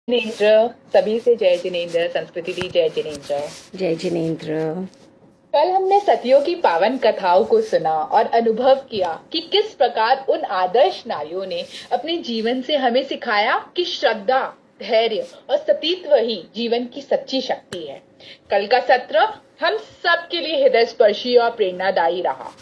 जिनेंद्र। सभी से जय जिनेंद्र। संस्कृति दी जय जिनेंद्र। जय जिनेंद्र। कल हमने सतियों की पावन कथाओं को सुना और अनुभव किया कि किस प्रकार उन आदर्श नारियों ने अपने जीवन से हमें सिखाया कि श्रद्धा, धैर्य और सतीत्व ही जीवन की सच्ची शक्ति है। कल का सत्र हम सबके लिए हृदय स्पर्शी और प्रेरणादायी रहा।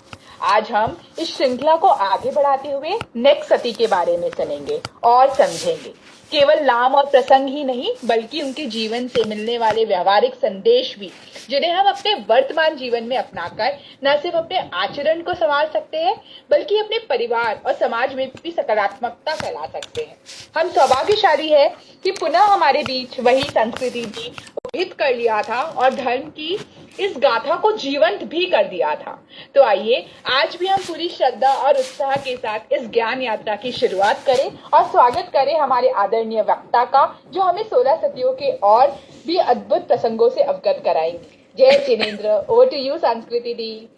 आज हम इस श्रृंखला को आगे बढ़ाते हुए नेक्स्ट सती के बारे में सुनेंगे और समझेंगे। केवल नाम और प्रसंग ही नहीं, बल्कि उनके जीवन से मिलने वाले व्यवहारिक संदेश भी, जिन्हें हम अपने वर्तमान जीवन में अपनाकर न सिर्फ अपने आचरण को संवार सकते हैं, बल्कि अपने परिवार और समाज में भी सकारात्मकता फैला सकते हैं। हम सौभाग्यशाली है कि पुनः हमारे बीच वही संस्कृति भी उदित कर लिया था और धर्म की इस गाथा को जीवंत भी कर दिया था। तो आइए आज भी हम पूरी श्रद्धा और उत्साह के साथ इस ज्ञान यात्रा की शुरुआत करें और स्वागत करें हमारे आदरणीय वक्ता का, जो हमें 16 सदियों के और भी अद्भुत प्रसंगों से अवगत कराएंगे। जय जिनेंद्र। ओवर टू यू संस्कृति दी।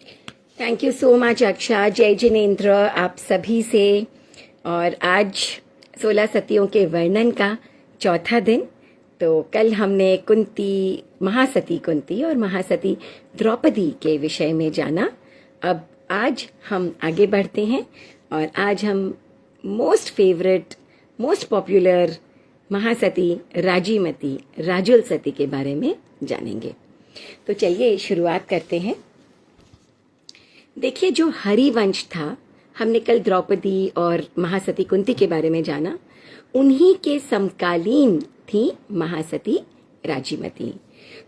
Thank you so much अक्षा। जय जिनेंद्र आप सभी से। और आज 16 सतियों के वर्णन का चौथा दिन। तो कल हमने कुंती, महासती कुंती और महासती द्रौपदी के विषय में जाना। अब आज हम आगे बढ़ते हैं और आज हम most favourite, most popular Mahasati Rajimati, Rajul Sati के बारे में जानेंगे। तो चलिए शुरुआत करते हैं। देखिए, जो हरिवंश था, हमने कल द्रौपदी और महासती कुंती के बारे में जाना, उन्हीं के समकालीन थी महासती राजीमती।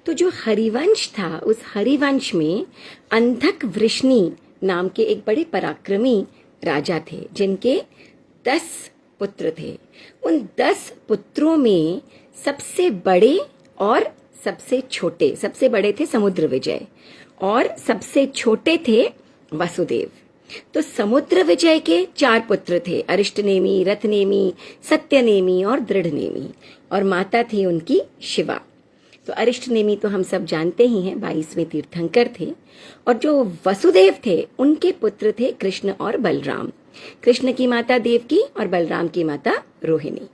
तो जो हरिवंश था, उस हरिवंश में अंधक वृष्णि नाम के एक बड़े पराक्रमी राजा थे, जिनके 10 पुत्र थे। उन 10 पुत्रों में सबसे बड़े और सबसे छोटे, सबसे बड़े थे समुद्र विजय और सबसे छोटे थे वसुदेव। तो समुद्र विजय के 4 पुत्र थे, अरिष्टनेमी, रथनेमी, सत्यनेमी और दृढ़नेमी, और माता थी उनकी शिवा। तो अरिष्टनेमी तो हम सब जानते ही हैं, 22वें तीर्थंकर थे। और जो वसुदेव थे, उनके पुत्र थे कृष्ण और बलराम। कृष्ण की माता देवकी और बलराम की माता रोहिणी।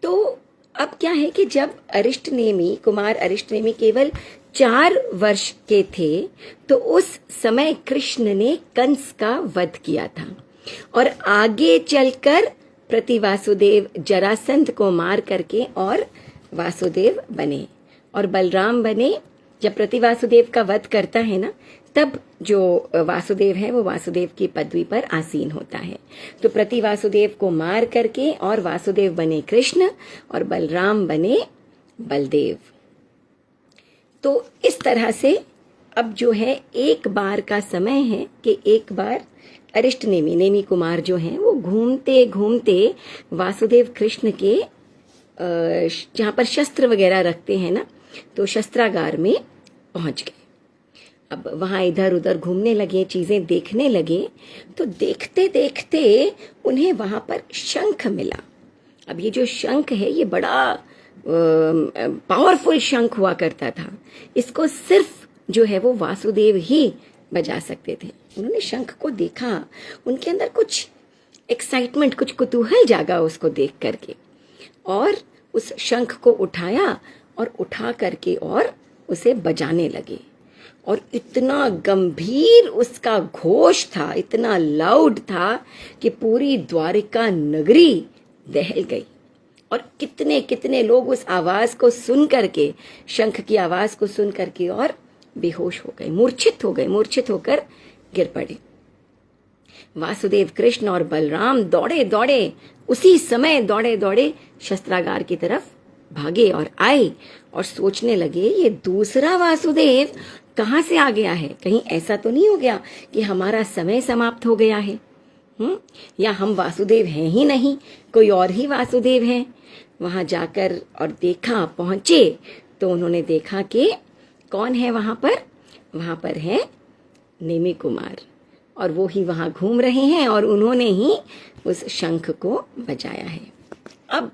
तो अब क्या है कि जब अरिष्टनेमी, कुमार अरिष्टनेमी केवल 4 वर्ष के थे, तो उस समय कृष्ण ने कंस का वध किया था और आगे चलकर प्रतिवासुदेव जरासंध को मार करके और वासुदेव बने और बलराम बने। जब प्रतिवासुदेव का वध करता है ना, तब जो वासुदेव है वो वासुदेव की पदवी पर आसीन होता है। तो प्रतिवासुदेव को मार करके और वासुदेव बने कृष्ण और बलराम बने बलदेव। तो इस तरह से अब जो है एक बार का समय है कि एक बार अरिष्टनेमी, नेमी कुमार जो हैं, वो घूमते घूमते वासुदेव कृष्ण के जहाँ पर शस्त्र वगैरह रखते हैं ना, तो शस्त्रागार में पहुंच गए। अब वहां इधर उधर घूमने लगे, चीजें देखने लगे। तो देखते देखते उन्हें वहां पर शंख मिला। अब ये जो शंख है, ये बड़ा पावरफुल शंख हुआ करता था। इसको सिर्फ जो है वो वासुदेव ही बजा सकते थे। उन्होंने शंख को देखा, उनके अंदर कुछ एक्साइटमेंट, कुछ कुतूहल जागा उसको देख करके, और उस शंख को उठाया और उठा करके और उसे बजाने लगे। और इतना गंभीर उसका घोष था, इतना लाउड था कि पूरी द्वारिका नगरी दहल गई। और कितने कितने लोग उस आवाज को सुन करके, शंख की आवाज को सुन करके और बेहोश हो गए, मूर्छित हो गए, मूर्छित होकर गिर पड़े। वासुदेव कृष्ण और बलराम दौड़े दौड़े, उसी समय दौड़े दौड़े शस्त्रागार की तरफ भागे और आए और सोचने लगे, ये दूसरा वासुदेव कहाँ से आ गया है? कहीं ऐसा तो नहीं हो गया कि हमारा समय समाप्त हो गया है? या हम वासुदेव हैं ही नहीं, कोई और ही वासुदेव है? वहां जाकर और देखा, पहुंचे तो उन्होंने देखा कि कौन है वहां पर? वहां पर है नेमी कुमार, और वो ही वहां घूम रहे हैं और उन्होंने ही उस शंख को बजाया है। अब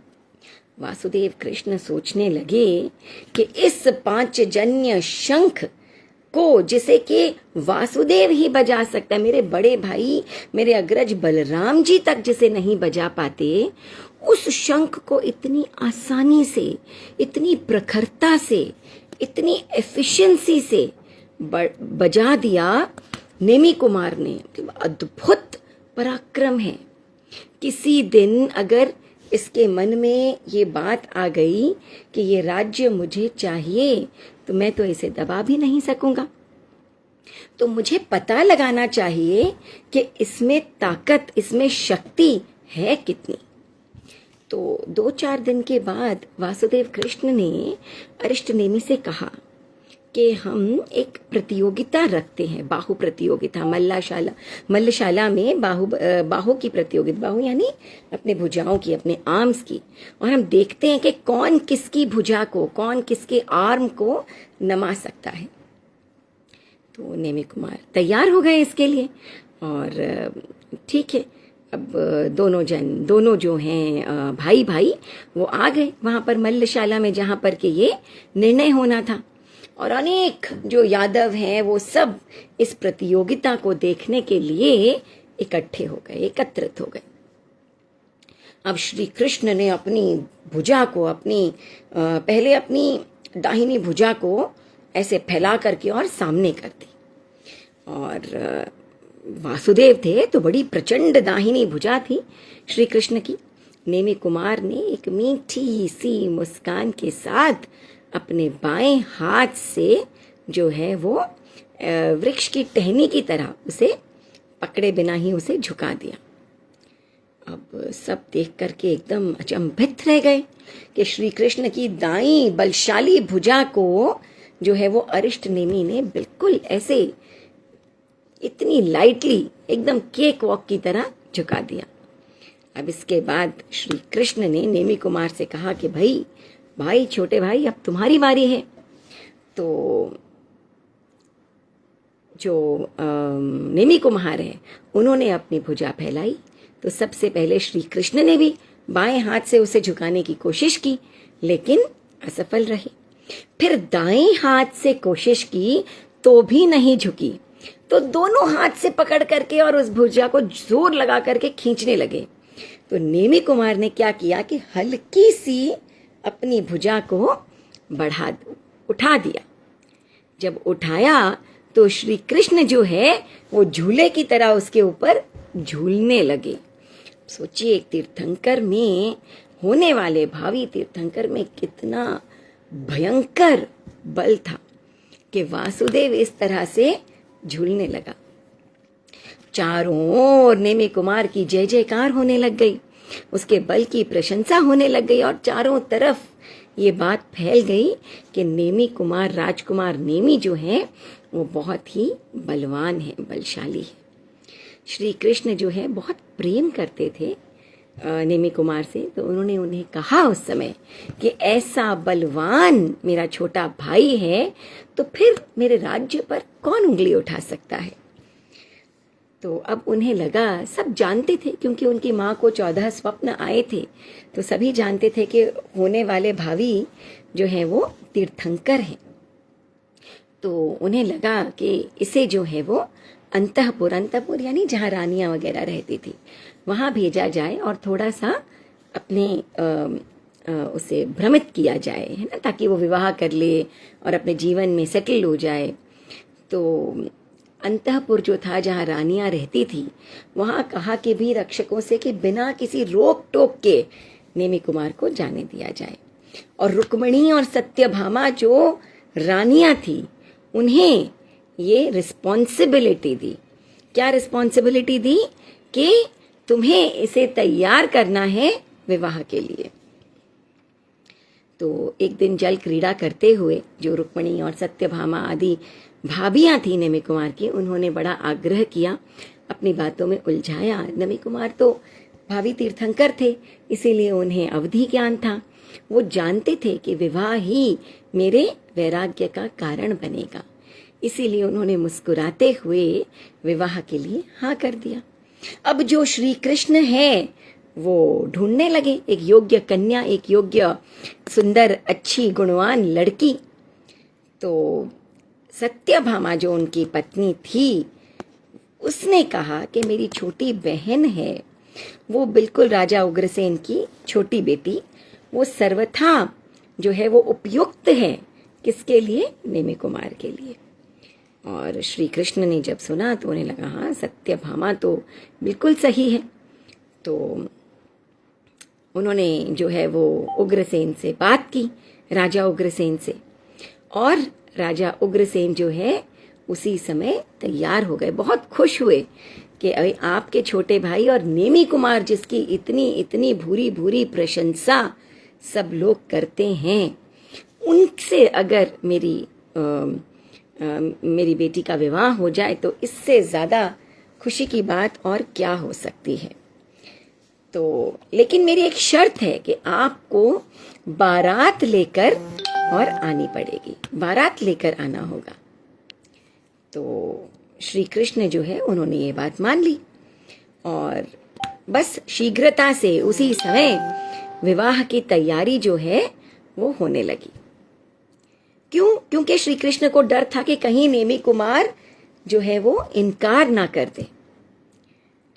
वासुदेव कृष्ण सोचने लगे कि इस 5 जन्य शंख को, जिसे कि वासुदेव ही बजा सकता है, मेरे बड़े भाई मेरे अग्रज बलराम जी तक जिसे नहीं बजा पाते, उस शंख को इतनी आसानी से, इतनी प्रखरता से, इतनी एफिशिएंसी से बजा दिया नेमी कुमार ने। अद्भुत पराक्रम है। किसी दिन अगर इसके मन में ये बात आ गई कि ये राज्य मुझे चाहिए, तो मैं तो इसे दबा भी नहीं सकूंगा। तो मुझे पता लगाना चाहिए कि इसमें ताकत, इसमें शक्ति है कितनी। तो 2-4 दिन के बाद वासुदेव कृष्ण ने अरिष्टनेमि से कहा कि हम एक प्रतियोगिता रखते हैं, बाहु प्रतियोगिता, मल्लशाला में बाहु की प्रतियोगिता, बाहु यानी अपने भुजाओं की, अपने आर्म्स की, और हम देखते हैं कि कौन किसकी भुजा को, कौन किसके आर्म को नमा सकता है। तो नेमी कुमार तैयार हो गए इसके लिए, और ठीक है, अब दोनों जो हैं भाई भाई वो आ गए वहां पर मल्लशाला में, जहां पर कि ये निर्णय होना था। और अनेक जो यादव हैं वो सब इस प्रतियोगिता को देखने के लिए इकट्ठे हो गए, एकत्रित हो गए। अब श्री कृष्ण ने अपनी भुजा को, पहले अपनी दाहिनी भुजा को ऐसे फैला करके और सामने कर दी, और वासुदेव थे तो बड़ी प्रचंड दाहिनी भुजा थी श्री कृष्ण की। नेमी कुमार ने एक मीठी सी मुस्कान के साथ अपने बाएं हाथ से जो है वो वृक्ष की टहनी की तरह उसे पकड़े बिना ही उसे झुका दिया। अब सब देख करके एकदम अचंभित रह गए कि श्री कृष्ण की दाईं बलशाली भुजा को जो है वो अरिष्टनेमि ने बिल्कुल ऐसे इतनी लाइटली, एकदम केक वॉक की तरह झुका दिया। अब इसके बाद श्री कृष्ण ने नेमी कुमार से कहा कि भाई छोटे भाई, अब तुम्हारी बारी है। तो जो नेमी कुमार है उन्होंने अपनी भुजा फैलाई, तो सबसे पहले श्री कृष्ण ने भी बाएं हाथ से उसे झुकाने की कोशिश की, लेकिन असफल रहे। फिर दाएं हाथ से कोशिश की तो भी नहीं झुकी, तो दोनों हाथ से पकड़ करके और उस भुजा को जोर लगा करके खींचने लगे। तो नेमी कुमार ने क्या किया कि हल्की सी अपनी भुजा को उठा दिया। जब उठाया तो श्री कृष्ण जो है वो झूले की तरह उसके ऊपर झूलने लगे। सोचिए, एक तीर्थंकर में होने वाले, भावी तीर्थंकर में कितना भयंकर बल था कि वासुदेव इस तरह से झूलने लगा। चारों ओर नेमी कुमार की जय जयकार होने लग गई, उसके बल की प्रशंसा होने लग गई, और चारों तरफ ये बात फैल गई कि नेमी कुमार, राजकुमार नेमी जो है वो बहुत ही बलवान है, बलशाली है। श्री कृष्ण जो है बहुत प्रेम करते थे नेमी कुमार से, तो उन्होंने उन्हें कहा उस समय कि ऐसा बलवान मेरा छोटा भाई है तो फिर मेरे राज्य पर कौन उंगली उठा सकता है। तो अब उन्हें लगा, सब जानते थे क्योंकि उनकी माँ को 14 स्वप्न आए थे, तो सभी जानते थे कि होने वाले भावी जो है वो तीर्थंकर हैं। तो उन्हें लगा कि इसे जो है वो अंतःपुर यानी जहाँ रानियां वगैरह रहती थी वहाँ भेजा जाए और थोड़ा सा अपने उसे भ्रमित किया जाए, है ना, ताकि वो विवाह कर ले और अपने जीवन में सेटल हो जाए। तो अंतःपुर जो था जहाँ रानियां रहती थी, वहाँ कहा कि भी रक्षकों से कि बिना किसी रोक टोक के नेमी कुमार को जाने दिया जाए। और रुक्मिणी और सत्यभामा जो रानियां थी उन्हें ये रिस्पॉन्सिबिलिटी दी। क्या रिस्पॉन्सिबिलिटी दी? कि तुम्हें इसे तैयार करना है विवाह के लिए। तो एक दिन जल क्रीड़ा करते हुए जो रुक्मिणी और सत्यभामा आदि भाभियां थी नेमी कुमार की, उन्होंने बड़ा आग्रह किया, अपनी बातों में उलझाया। नेमी कुमार तो भावी तीर्थंकर थे, इसीलिए उन्हें अवधि ज्ञान था। वो जानते थे कि विवाह ही मेरे वैराग्य का कारण बनेगा, इसीलिए उन्होंने मुस्कुराते हुए विवाह के लिए हाँ कर दिया। अब जो श्री कृष्ण है वो ढूंढने लगे एक योग्य कन्या, एक योग्य सुंदर अच्छी गुणवान लड़की। तो सत्यभामा जो उनकी पत्नी थी, उसने कहा कि मेरी छोटी बहन है, वो बिल्कुल राजा उग्रसेन की छोटी बेटी, वो सर्वथा जो है वो उपयुक्त है। किसके लिए? नेमि कुमार के लिए। और श्री कृष्ण ने जब सुना तो उन्हें लगा हाँ, सत्यभामा तो बिल्कुल सही है। तो उन्होंने जो है वो उग्रसेन से बात की, राजा उग्रसेन से, और राजा उग्रसेन जो है उसी समय तैयार हो गए। बहुत खुश हुए कि आपके छोटे भाई और नेमि कुमार जिसकी इतनी इतनी भूरी भूरी प्रशंसा सब लोग करते हैं, उनसे अगर मेरी बेटी का विवाह हो जाए तो इससे ज्यादा खुशी की बात और क्या हो सकती है। तो लेकिन मेरी एक शर्त है कि आपको बारात लेकर और आनी पड़ेगी, बारात लेकर आना होगा। तो श्री कृष्ण जो है उन्होंने ये बात मान ली और बस शीघ्रता से उसी समय विवाह की तैयारी जो है वो होने लगी। क्यों? क्योंकि श्री कृष्ण को डर था कि कहीं नेमि कुमार जो है वो इनकार ना कर दे।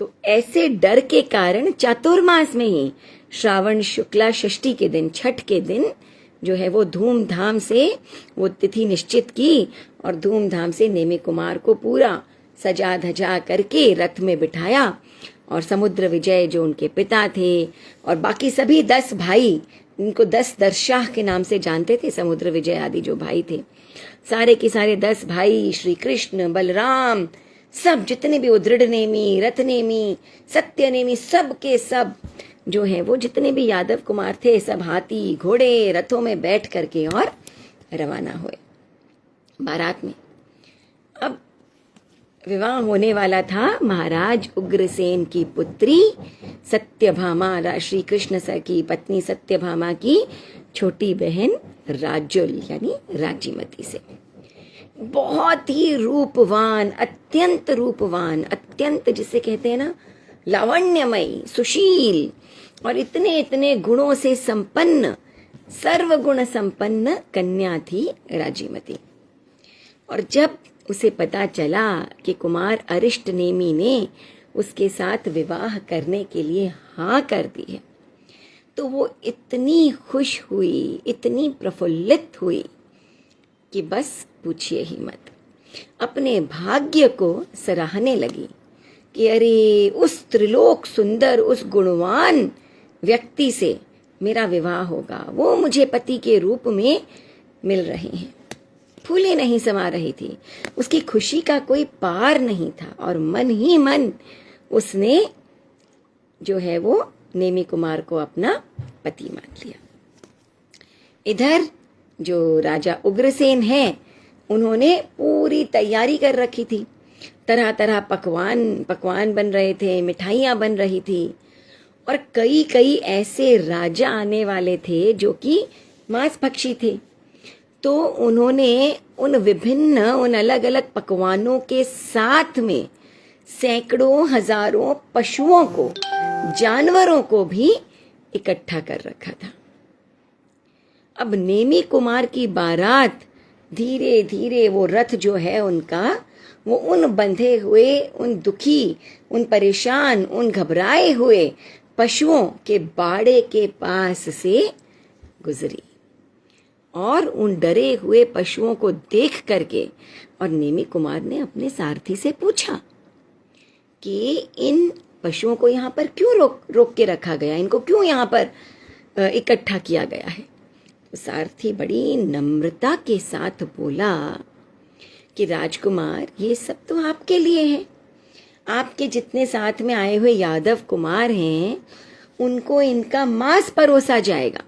तो ऐसे डर के कारण चातुर्मास में ही श्रावण शुक्ला षष्ठी के दिन, छठ के दिन जो है वो धूमधाम से वो तिथि निश्चित की और धूमधाम से नेमि कुमार को पूरा सजा धजा करके रथ में बिठाया। और समुद्र विजय जो उनके पिता थे और बाकी सभी 10 भाई, इनको 10 दर्शाह के नाम से जानते थे, समुद्र विजय आदि जो भाई थे, सारे के सारे 10 भाई, श्री कृष्ण, बलराम, सब जितने भी उदृढ़ नेमि, रथ नेमि, सत्य नेमि, सब के सब जो है वो जितने भी यादव कुमार थे, सब हाथी घोड़े रथों में बैठ करके और रवाना हुए बारात में। अब विवाह होने वाला था महाराज उग्रसेन की पुत्री सत्यभामा, श्री कृष्ण की पत्नी सत्यभामा की छोटी बहन राजुल यानी राजीमती से। बहुत ही रूपवान, अत्यंत जिसे कहते हैं ना लावण्यमयी, सुशील और इतने इतने गुणों से संपन्न, सर्वगुण संपन्न कन्या थी राजीमती। और जब उसे पता चला कि कुमार अरिष्ट नेमि ने उसके साथ विवाह करने के लिए हाँ कर दी है, तो वो इतनी खुश हुई, इतनी प्रफुल्लित हुई कि बस पूछिए ही मत। अपने भाग्य को सराहने लगी कि अरे उस त्रिलोक सुंदर, उस गुणवान व्यक्ति से मेरा विवाह होगा, वो मुझे पति के रूप में मिल रहे हैं। फूले नहीं समा रही थी, उसकी खुशी का कोई पार नहीं था और मन ही मन उसने जो है वो नेमि कुमार को अपना पति मान लिया। इधर जो राजा उग्रसेन है, उन्होंने पूरी तैयारी कर रखी थी, तरह तरह पकवान बन रहे थे, मिठाइयां बन रही थी और कई कई ऐसे राजा आने वाले थे जो कि मांस भक्षी थे। तो उन्होंने उन अलग अलग पकवानों के साथ में सैकड़ों हजारों पशुओं को, जानवरों को भी इकट्ठा कर रखा था। अब नेमि कुमार की बारात धीरे धीरे, वो रथ जो है उनका, वो उन बंधे हुए, उन दुखी, उन परेशान, उन घबराए हुए पशुओं के बाड़े के पास से गुजरी। और उन डरे हुए पशुओं को देख करके और नेमि कुमार ने अपने सारथी से पूछा कि इन पशुओं को यहाँ पर क्यों रोक के रखा गया, इनको क्यों यहाँ पर इकट्ठा किया गया है। तो सारथी बड़ी नम्रता के साथ बोला कि राजकुमार, ये सब तो आपके लिए है, आपके जितने साथ में आए हुए यादव कुमार हैं उनको इनका मांस परोसा जाएगा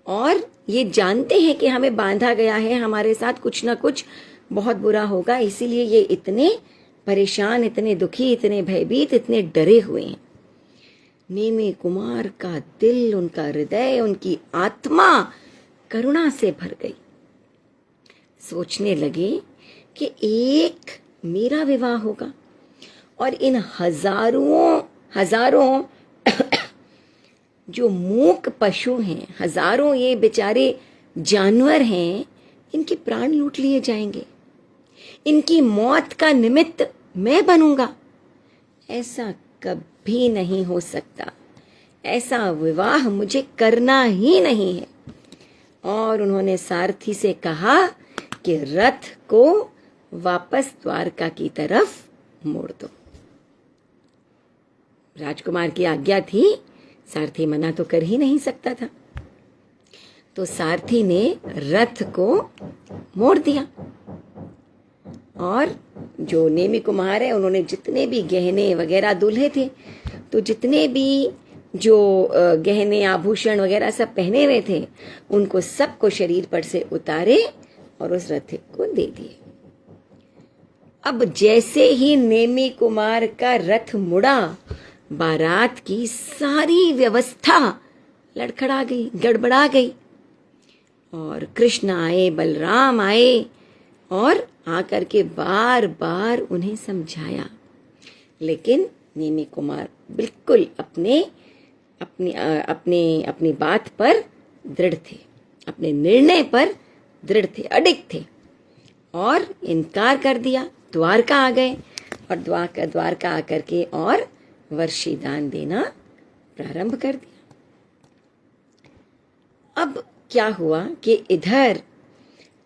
और ये जानते हैं कि हमें बांधा गया है, हमारे साथ कुछ ना कुछ बहुत बुरा होगा, इसीलिए ये इतने परेशान, इतने दुखी, इतने भयभीत, इतने डरे हुए हैं। नेमि कुमार का दिल, उनका हृदय, उनकी आत्मा करुणा से भर गई। सोचने लगे कि एक मेरा विवाह होगा और इन हजारों जो मूक पशु हैं, हजारों ये बेचारे जानवर हैं, इनके प्राण लूट लिए जाएंगे। इनकी मौत का निमित्त मैं बनूंगा। ऐसा कभी नहीं हो सकता, ऐसा विवाह मुझे करना ही नहीं है। और उन्होंने सारथी से कहा कि रथ को वापस द्वारका की तरफ मोड़ दो। राजकुमार की आज्ञा थी, सारथी मना तो कर ही नहीं सकता था। तो सारथी ने रथ को मोड़ दिया और जो नेमी कुमार है उन्होंने जितने भी गहने वगैरह दूल्हे थे, तो जितने भी जो गहने आभूषण वगैरह सब पहने हुए थे, उनको सबको शरीर पर से उतारे और उस रथ को दे दिए। अब जैसे ही नेमी कुमार का रथ मुड़ा, बारात की सारी व्यवस्था लड़खड़ा गई, गड़बड़ा गई। और कृष्ण आए, बलराम आए और आकर के बार बार उन्हें समझाया, लेकिन नेमी कुमार बिल्कुल अपनी बात पर दृढ़ थे, अपने निर्णय पर दृढ़ थे, अडिग थे और इनकार कर दिया। द्वारका आ गए और द्वारका आकर के और वर्षीदान देना प्रारंभ कर दिया। अब क्या हुआ कि इधर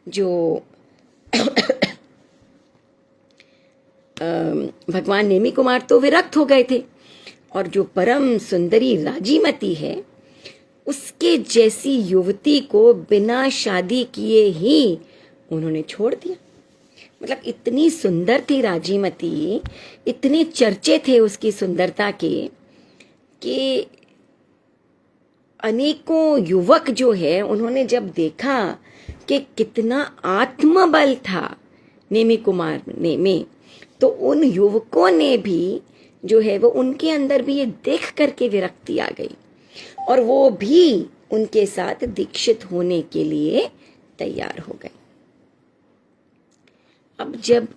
जो भगवान नेमी कुमार तो विरक्त हो गए थे और जो परम सुंदरी राजीमती है, उसके जैसी युवती को बिना शादी किए ही उन्होंने छोड़ दिया। मतलब इतनी सुंदर थी राजीमती, इतने चर्चे थे उसकी सुंदरता के कि अनेकों युवक जो है उन्होंने जब देखा कि कितना आत्मबल था नेमी कुमार में, तो उन युवकों ने भी जो है वो उनके अंदर भी ये देख करके विरक्ति आ गई और वो भी उनके साथ दीक्षित होने के लिए तैयार हो गए। अब जब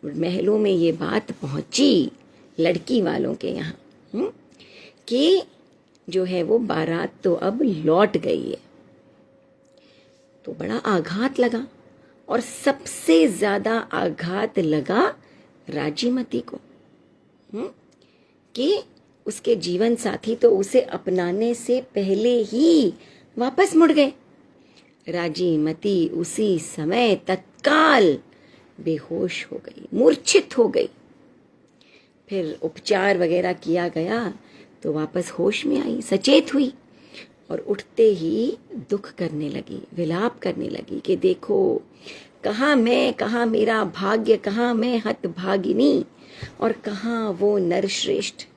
महलों में ये बात पहुंची लड़की वालों के यहाँ कि जो है वो बारात तो अब लौट गई है, तो बड़ा आघात लगा और सबसे ज्यादा आघात लगा राजीमती को कि उसके जीवन साथी तो उसे अपनाने से पहले ही वापस मुड़ गए। राजीमती उसी समय तत्काल बेहोश हो गई, मूर्छित हो गई। फिर उपचार वगैरह किया गया तो वापस होश में आई, सचेत हुई और उठते ही दुख करने लगी, विलाप करने लगी कि देखो कहाँ मैं, कहाँ मेरा भाग्य, कहाँ मैं हतभागिनी और कहाँ वो नरश्रेष्ठ।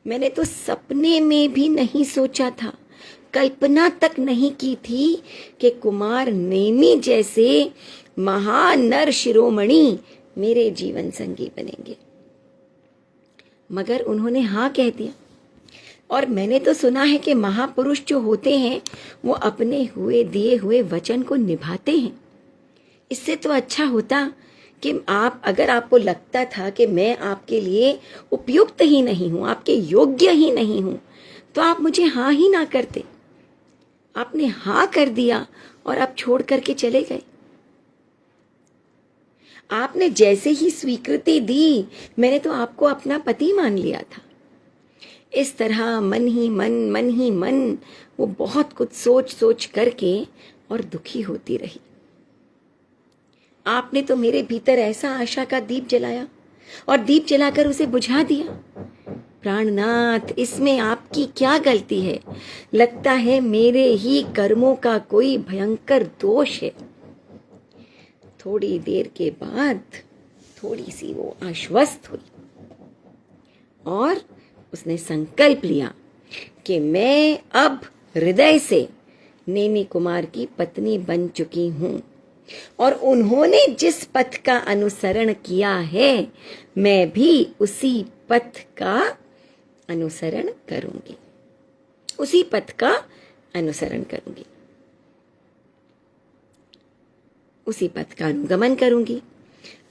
मैंने तो सपने में भी नहीं सोचा था, कल्पना तक नहीं की थी कि कुमार नेमी जैसे महानर शिरोमणि मेरे जीवन संगी बनेंगे, मगर उन्होंने हाँ कह दिया। और मैंने तो सुना है कि महापुरुष जो होते हैं वो अपने दिए हुए वचन को निभाते हैं। इससे तो अच्छा होता कि अगर आपको लगता था कि मैं आपके लिए उपयुक्त ही नहीं हूं, आपके योग्य ही नहीं हूं, तो आप मुझे हाँ ही ना करते। आपने हाँ कर दिया और आप छोड़ करके चले गए। आपने जैसे ही स्वीकृति दी, मैंने तो आपको अपना पति मान लिया था। इस तरह मन ही मन वो बहुत कुछ सोच सोच करके और दुखी होती रही। आपने तो मेरे भीतर ऐसा आशा का दीप जलाया और दीप जलाकर उसे बुझा दिया। प्राणनाथ, इसमें आपकी क्या गलती है? लगता है मेरे ही कर्मों का कोई भयंकर दोष है। थोड़ी देर के बाद थोड़ी सी वो आश्वस्त हुई और उसने संकल्प लिया कि मैं अब हृदय से नेमी कुमार की पत्नी बन चुकी हूं और उन्होंने जिस पथ का अनुसरण किया है, मैं भी उसी पथ का अनुसरण करूंगी, उसी पथ का अनुसरण करूंगी, उसी पथ का अनुगमन करूंगी।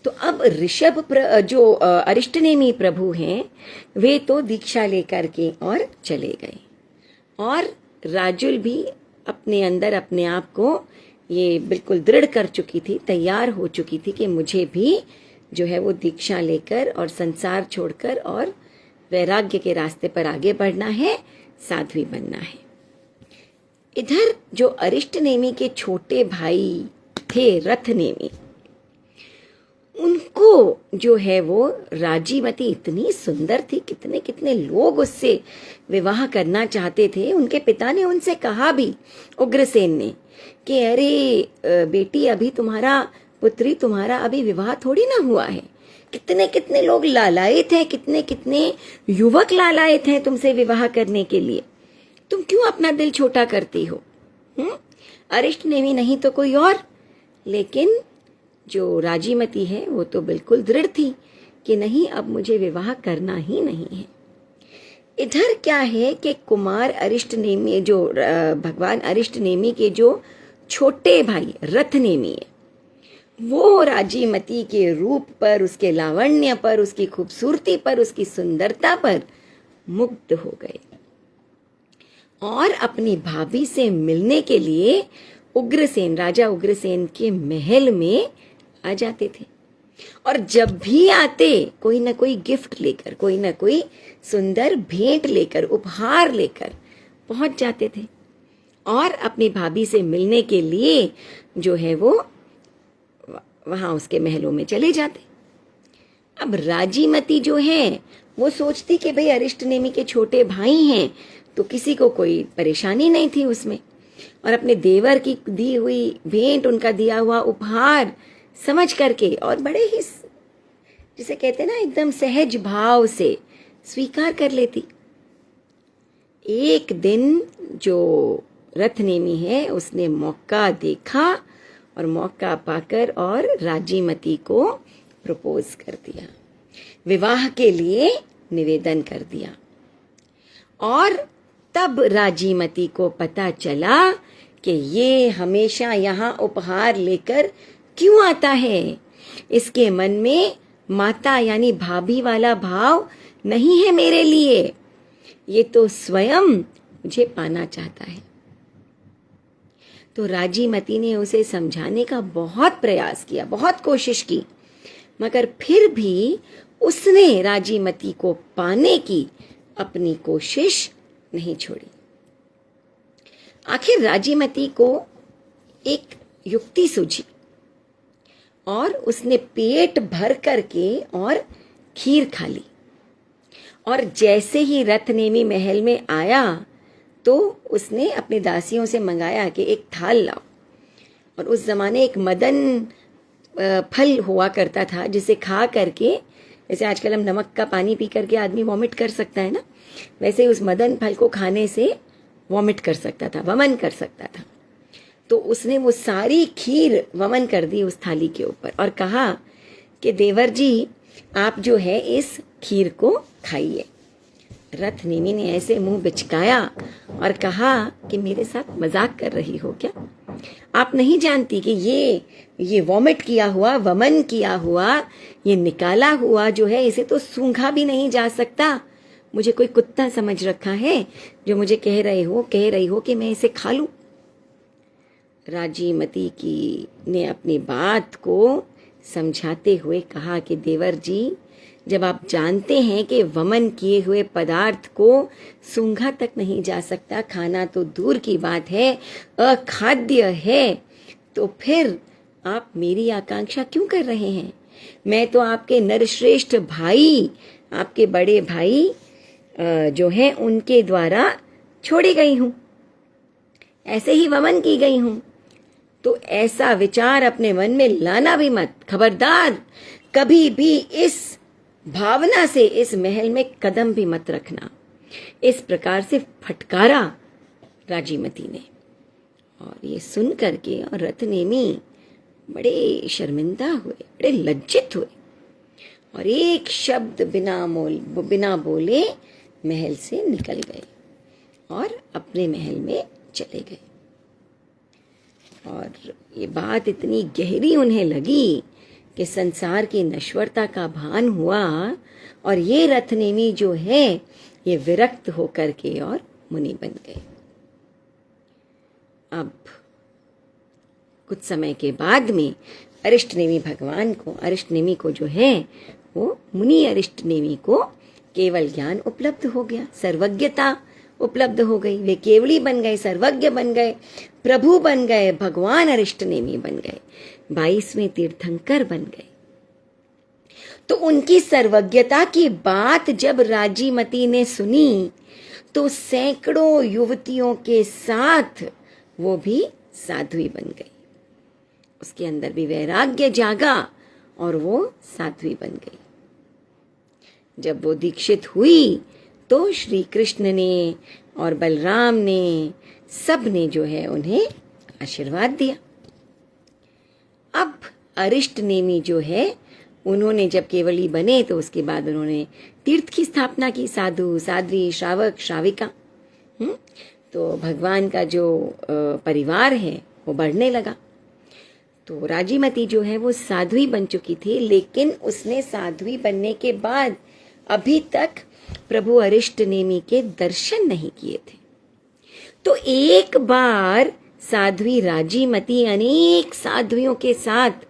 तो अब ऋषभ जो अरिष्टनेमी प्रभु हैं, वे तो दीक्षा लेकर के और चले गए और राजुल भी अपने अंदर अपने आप को ये बिल्कुल दृढ़ कर चुकी थी, तैयार हो चुकी थी कि मुझे भी जो है वो दीक्षा लेकर और संसार छोड़कर और वैराग्य के रास्ते पर आगे बढ़ना है, साध्वी बनना है। इधर जो अरिष्ट नेमि के छोटे भाई थे रथ नेमि, उनको जो है वो राजीमती इतनी सुंदर थी, कितने कितने लोग उससे विवाह करना चाहते थे। उनके पिता ने उनसे कहा भी, उग्रसेन ने, कि अरे बेटी, अभी तुम्हारा पुत्री, तुम्हारा अभी विवाह थोड़ी ना हुआ है। कितने कितने लोग लालायित हैं, कितने कितने युवक लालायित हैं तुमसे विवाह करने के लिए। तुम क्यों अपना दिल छोटा करती हो? अरिष्ट नेमि नहीं तो कोई और। लेकिन जो राजीमती है वो तो बिल्कुल दृढ़ थी कि नहीं, अब मुझे विवाह करना ही नहीं है। इधर क्या है कि कुमार अरिष्ट नेमि, जो भगवान अरिष्ट नेमि के जो छोटे भाई रथ नेमि है, वो राजीमती के रूप पर, उसके लावण्य पर, उसकी खूबसूरती पर, उसकी सुंदरता पर मुग्ध हो गए और अपनी भाभी से मिलने के लिए उग्रसेन, राजा उग्रसेन के महल में आ जाते थे। और जब भी आते कोई ना कोई गिफ्ट लेकर, कोई ना कोई सुंदर भेंट लेकर, उपहार लेकर पहुंच जाते थे और अपनी भाभी से मिलने के लिए जो है वो वहां उसके महलों में चले जाते। अब राजीमती जो है वो सोचती कि भाई अरिष्ट नेमि के छोटे भाई हैं तो किसी को कोई परेशानी नहीं थी उसमें, और अपने देवर की दी हुई भेंट, उनका दिया हुआ उपहार समझ करके और बड़े ही, जिसे कहते हैं ना, एकदम सहज भाव से स्वीकार कर लेती। एक दिन जो रथ नेमि है उसने मौका देखा और मौका पाकर और राजीमती को प्रपोज कर दिया, विवाह के लिए निवेदन कर दिया। और तब राजीमती को पता चला कि ये हमेशा यहाँ उपहार लेकर क्यों आता है। इसके मन में माता यानी भाभी वाला भाव नहीं है मेरे लिए, ये तो स्वयं मुझे पाना चाहता है। तो राजीमती ने उसे समझाने का बहुत प्रयास किया, बहुत कोशिश की, मगर फिर भी उसने राजीमती को पाने की अपनी कोशिश नहीं छोड़ी। आखिर राजीमती को एक युक्ति सूझी और उसने पेट भर करके और खीर खा ली। और जैसे ही रथ नेमि महल में आया तो उसने अपनी दासियों से मंगाया कि एक थाल लाओ। और उस जमाने एक मदन फल हुआ करता था जिसे खा करके, जैसे आजकल हम नमक का पानी पी करके आदमी वॉमिट कर सकता है ना, वैसे उस मदन फल को खाने से वॉमिट कर सकता था, वमन कर सकता था। तो उसने वो सारी खीर वमन कर दी उस थाली के ऊपर और कहा कि देवर जी, आप जो है इस खीर को खाइए। रथ नेमि ने ऐसे मुंह बिचकाया और कहा कि मेरे साथ मजाक कर रही हो क्या? आप नहीं जानती कि ये वॉमिट किया हुआ, वमन किया हुआ, ये निकाला हुआ जो है, इसे तो सूंघा भी नहीं जा सकता। मुझे कोई कुत्ता समझ रखा है जो मुझे कह रही हो कि मैं इसे खा लूं। राजीमती की ने अपनी बात को समझाते हुए कहा कि देवर जी, जब आप जानते हैं कि वमन किए हुए पदार्थ को सूंघा तक नहीं जा सकता, खाना तो दूर की बात है, अखाद्य है, तो फिर आप मेरी आकांक्षा क्यों कर रहे हैं? मैं तो आपके नरश्रेष्ठ भाई, आपके बड़े भाई जो हैं उनके द्वारा छोड़ी गई हूं, ऐसे ही वमन की गई हूं। तो ऐसा विचार अपने मन में लाना भी मत, खबरदार, कभी भी इस भावना से इस महल में कदम भी मत रखना। इस प्रकार से फटकारा राजीमती ने। और ये सुन करके और रथ नेमि बड़े शर्मिंदा हुए, बड़े लज्जित हुए और एक शब्द बिना बोले महल से निकल गए और अपने महल में चले गए। और ये बात इतनी गहरी उन्हें लगी कि संसार की नश्वरता का भान हुआ और ये रथ नेमि जो है ये विरक्त होकर के और मुनि बन गए। अब कुछ समय के बाद में अरिष्टनेमी को जो है वो मुनि अरिष्टनेमी को केवल ज्ञान उपलब्ध हो गया, सर्वज्ञता उपलब्ध हो गई, वे केवली बन गए, सर्वज्ञ बन गए, प्रभु बन गए, भगवान अरिष्टनेमी बन गए, 22वें तीर्थंकर बन गए। तो उनकी सर्वज्ञता की बात जब राजीमती ने सुनी तो सैकड़ों युवतियों के साथ वो भी साध्वी बन गई। उसके अंदर भी वैराग्य जागा और वो साध्वी बन गई। जब वो दीक्षित हुई तो श्री कृष्ण ने और बलराम ने सब ने जो है उन्हें आशीर्वाद दिया। अब अरिष्टनेमी जो है उन्होंने जब केवली बने तो उसके बाद उन्होंने तीर्थ की स्थापना की, साधु साध्वी श्रावक श्राविका। तो भगवान का जो परिवार है वो बढ़ने लगा। तो राजीमती जो है वो साध्वी बन चुकी थी, लेकिन उसने साध्वी बनने के बाद अभी तक प्रभु अरिष्टनेमी के दर्शन नहीं किए थे। तो एक बार साध्वी राजीमती अनेक साध्वियों के साथ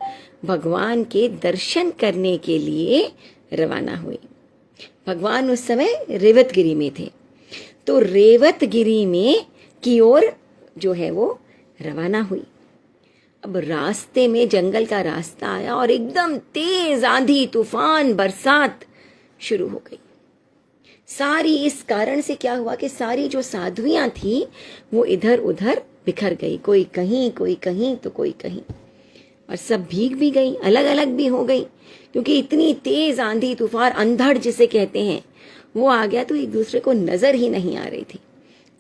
भगवान के दर्शन करने के लिए रवाना हुई। भगवान उस समय रेवतगिरी में थे, तो रेवतगिरी में की ओर जो है वो रवाना हुई। अब रास्ते में जंगल का रास्ता आया और एकदम तेज आंधी तूफान बरसात शुरू हो गई। सारी इस कारण से क्या हुआ कि सारी जो साध्वियां थी वो इधर उधर बिखर गई, कोई कहीं कोई कहीं तो कोई कहीं, और सब भीग भी गई, अलग अलग भी हो गई, क्योंकि इतनी तेज आंधी तूफान, अंधड़ जिसे कहते हैं, वो आ गया तो एक दूसरे को नजर ही नहीं आ रही थी।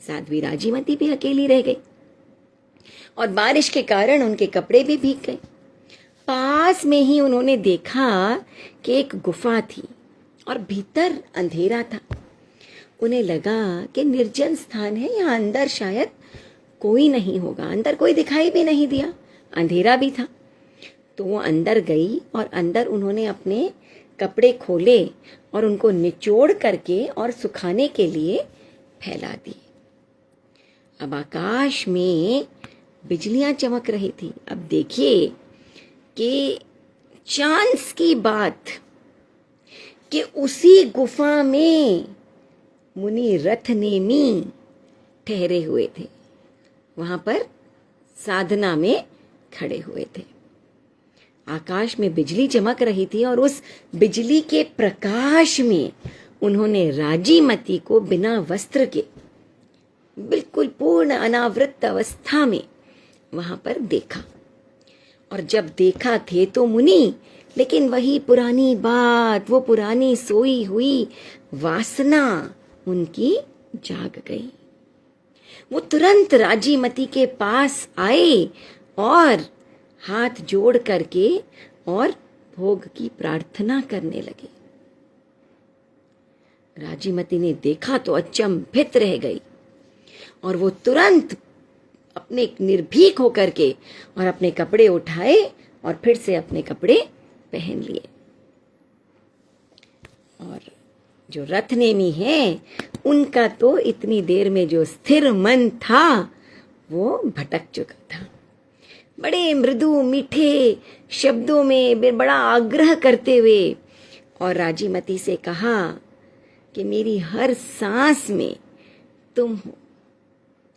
साध्वी राजीमती भी अकेली रह गई और बारिश के कारण उनके कपड़े भी भीग गए। पास में ही उन्होंने देखा कि एक गुफा थी और भीतर अंधेरा था। उन्हें लगा कि निर्जन स्थान है, यहाँ अंदर शायद कोई नहीं होगा। अंदर कोई दिखाई भी नहीं दिया, अंधेरा भी था। तो वो अंदर गई और अंदर उन्होंने अपने कपड़े खोले और उनको निचोड़ करके और सुखाने के लिए फैला दिए। अब आकाश में बिजलियां चमक रही थी। अब देखिए कि चांस की बात कि उसी गुफा में मुनि रथनेमी ठहरे हुए थे, वहां पर साधना में खड़े हुए थे। आकाश में बिजली चमक रही थी और उस बिजली के प्रकाश में उन्होंने राजीमती को बिना वस्त्र के, बिल्कुल पूर्ण अनावृत अवस्था में वहां पर देखा। और जब देखा थे तो मुनि, लेकिन वही पुरानी बात, वो पुरानी सोई हुई वासना उनकी जाग गई। वो तुरंत राजीमती के पास आए और हाथ जोड़ करके और भोग की प्रार्थना करने लगे। राजीमती ने देखा तो अचंभित रह गई और वो तुरंत अपने निर्भीक होकर के और अपने कपड़े उठाए और फिर से अपने कपड़े पहन लिए। और जो रथनेमी है उनका तो इतनी देर में जो स्थिर मन था वो भटक चुका था। बड़े मृदु मीठे शब्दों में बड़ा आग्रह करते हुए और राजीमती से कहा कि मेरी हर सांस में तुम हो,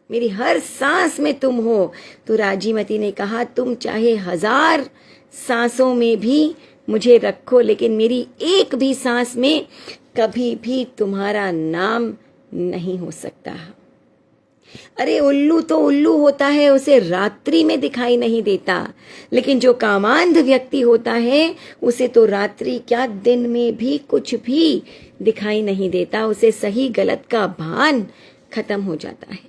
मेरी हर सांस में तुम हो। तो राजीमती ने कहा, तुम चाहे 1000 सांसों में भी मुझे रखो, लेकिन मेरी एक भी सांस में कभी भी तुम्हारा नाम नहीं हो सकता। अरे उल्लू तो उल्लू होता है, उसे रात्रि में दिखाई नहीं देता, लेकिन जो कामांध व्यक्ति होता है उसे तो रात्रि क्या दिन में भी कुछ भी दिखाई नहीं देता, उसे सही गलत का भान खत्म हो जाता है।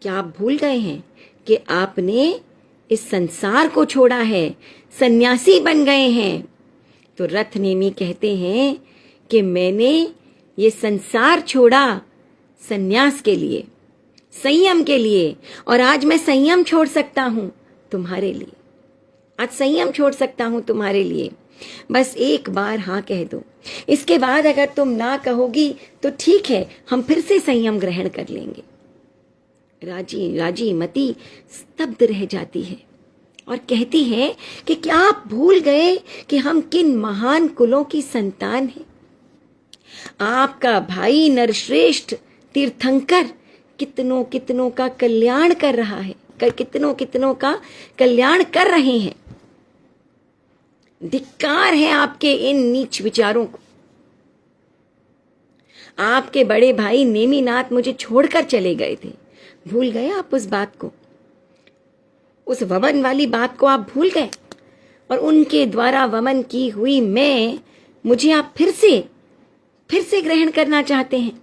क्या आप भूल गए हैं कि आपने इस संसार को छोड़ा है, सन्यासी बन गए हैं? तो रथनेमी कहते हैं कि मैंने ये संसार छोड़ा सन्यास के लिए, संयम के लिए, और आज मैं संयम छोड़ सकता हूं तुम्हारे लिए। आज संयम छोड़ सकता हूं तुम्हारे लिए। बस एक बार हाँ कह दो, इसके बाद अगर तुम ना कहोगी तो ठीक है, हम फिर से संयम ग्रहण कर लेंगे। राजीमती स्तब्ध रह जाती है और कहती है कि क्या आप भूल गए कि हम किन महान कुलों की संतान हैं? आपका भाई नरश्रेष्ठ तीर्थंकर कितनों कितनों का कल्याण कर रहा है, कितनों कितनों का कल्याण कर रहे हैं। धिक्कार है आपके इन नीच विचारों को। आपके बड़े भाई नेमिनाथ मुझे छोड़कर चले गए थे, भूल गए आप उस बात को? उस वमन वाली बात को आप भूल गए? और उनके द्वारा वमन की हुई मुझे आप फिर से ग्रहण करना चाहते हैं।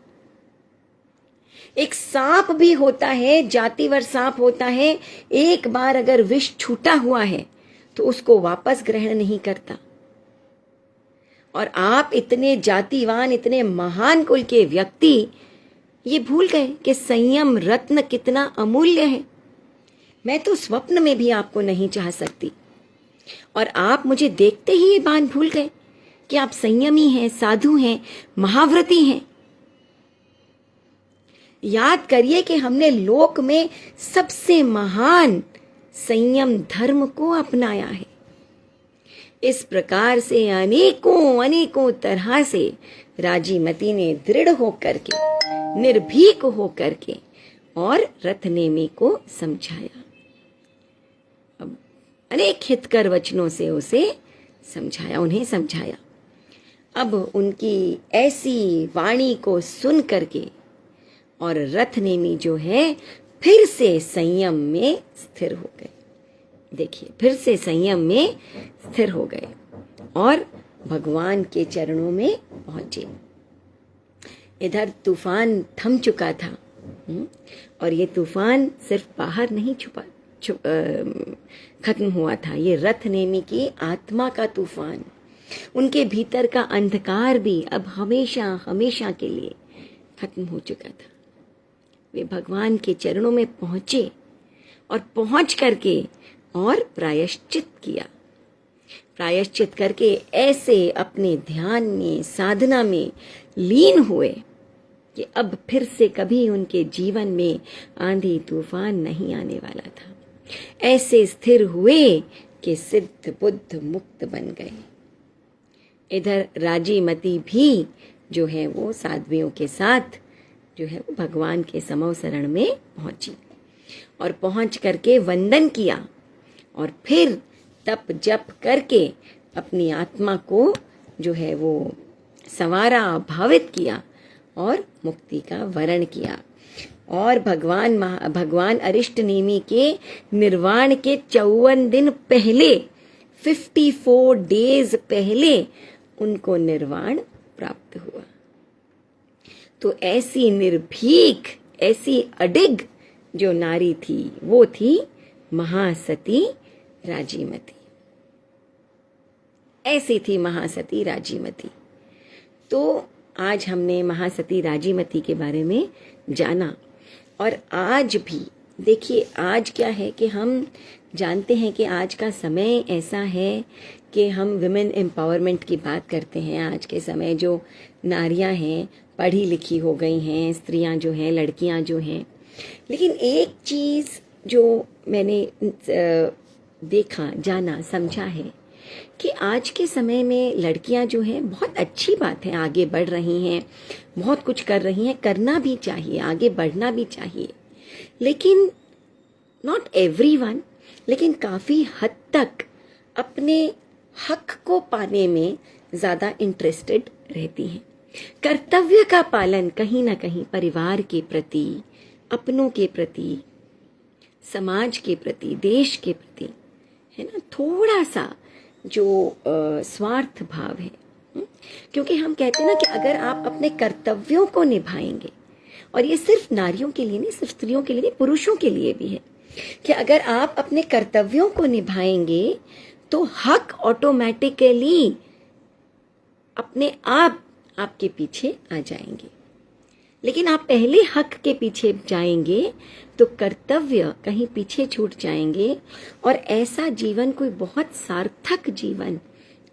एक सांप भी होता है, जातिवर सांप होता है, एक बार अगर विष छूटा हुआ है तो उसको वापस ग्रहण नहीं करता। और आप इतने जातिवान, इतने महान कुल के व्यक्ति ये भूल गए कि संयम रत्न कितना अमूल्य है। मैं तो स्वप्न में भी आपको नहीं चाह सकती, और आप मुझे देखते ही ये बात भूल गए कि आप संयमी हैं, साधु हैं, महाव्रती हैं। याद करिए कि हमने लोक में सबसे महान संयम धर्म को अपनाया है। इस प्रकार से अनेकों तरह से राजीमती ने दृढ़ होकर के, निर्भीक होकर के और रथनेमी को समझाया। अब अनेक हितकर वचनों से उन्हें समझाया। अब उनकी ऐसी वाणी को सुन करके और रथनेमी जो है फिर से संयम में स्थिर हो गए। देखिए, फिर से संयम में स्थिर हो गए और भगवान के चरणों में पहुंचे। इधर तूफान थम चुका था, और ये तूफान सिर्फ बाहर नहीं खत्म हुआ था। ये रथनेमी की आत्मा का तूफान, उनके भीतर का अंधकार भी अब हमेशा के लिए खत्म हो चुका था। वे भगवान के चरणों में पहुंचे और पहुंच करके और प्रायश्चित किया। प्रायश्चित करके ऐसे अपने ध्यान में, साधना में लीन हुए कि अब फिर से कभी उनके जीवन में आंधी तूफान नहीं आने वाला था। ऐसे स्थिर हुए कि सिद्ध बुद्ध मुक्त बन गए। इधर राजीमती भी जो है वो साध्वियों के साथ जो है वो भगवान के समो शरण में पहुंची, और पहुंच करके वंदन किया, और फिर तप जप करके अपनी आत्मा को जो है वो संवारा, भावित किया और मुक्ति का वरण किया। और भगवान अरिष्ट नेमी के निर्वाण के 54 दिन पहले, 54 डेज पहले उनको निर्वाण प्राप्त हुआ। तो ऐसी निर्भीक, ऐसी अडिग जो नारी थी वो थी महासती राजीमती। ऐसी थी महासती राजीमती। तो आज हमने महासती राजीमती के बारे में जाना। और आज भी देखिए, आज क्या है कि हम जानते हैं कि आज का समय ऐसा है कि हम विमेन एम्पावरमेंट की बात करते हैं। आज के समय जो नारियां हैं, पढ़ी लिखी हो गई हैं, स्त्रियां जो हैं, लड़कियां जो हैं। लेकिन एक चीज़ जो मैंने देखा, जाना, समझा है कि आज के समय में लड़कियां जो हैं, बहुत अच्छी बात है, आगे बढ़ रही हैं, बहुत कुछ कर रही हैं, करना भी चाहिए, आगे बढ़ना भी चाहिए। लेकिन नॉट एवरीवन, लेकिन काफ़ी हद तक अपने हक को पाने में ज़्यादा इंटरेस्टेड रहती हैं। कर्तव्य का पालन कहीं ना कहीं परिवार के प्रति, अपनों के प्रति, समाज के प्रति, देश के प्रति, है ना, थोड़ा सा जो स्वार्थ भाव है। क्योंकि हम कहते हैं ना कि अगर आप अपने कर्तव्यों को निभाएंगे, और ये सिर्फ नारियों के लिए नहीं, सिर्फ स्त्रियों के लिए नहीं, पुरुषों के लिए भी है, कि अगर आप अपने कर्तव्यों को निभाएंगे तो हक ऑटोमेटिकली अपने आप आपके पीछे आ जाएंगे। लेकिन आप पहले हक के पीछे जाएंगे तो कर्तव्य कहीं पीछे छूट जाएंगे, और ऐसा जीवन कोई बहुत सार्थक जीवन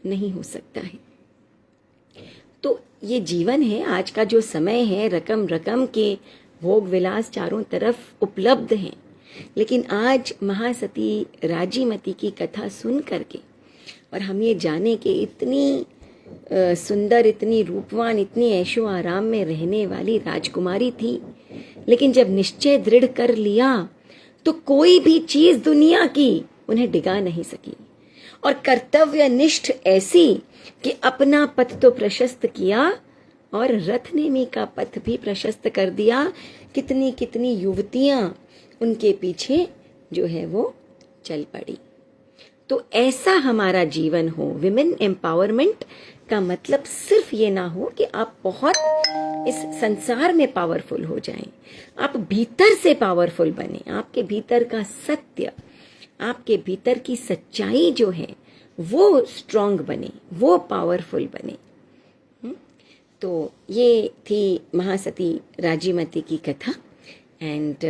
नहीं हो सकता है। तो ये जीवन है, आज का जो समय है, रकम रकम के भोग विलास चारों तरफ उपलब्ध हैं, लेकिन आज महासती राजीमती की कथा सुन करके और हम ये जाने कि इतनी सुंदर, इतनी रूपवान, इतनी ऐशो आराम में रहने वाली राजकुमारी थी, लेकिन जब निश्चय दृढ़ कर लिया तो कोई भी चीज दुनिया की उन्हें डिगा नहीं सकी, और कर्तव्य निष्ठ ऐसी कि अपना पथ तो प्रशस्त किया और रथ नेमी का पथ भी प्रशस्त कर दिया। कितनी कितनी युवतियां उनके पीछे जो है वो चल पड़ी। तो ऐसा हमारा जीवन हो। विमेन एम्पावरमेंट का मतलब सिर्फ ये ना हो कि आप बहुत इस संसार में पावरफुल हो जाएं, आप भीतर से पावरफुल बने, आपके भीतर का सत्य, आपके भीतर की सच्चाई जो है वो स्ट्रांग बने, वो पावरफुल बने। तो ये थी महासती राजीमती की कथा। एंड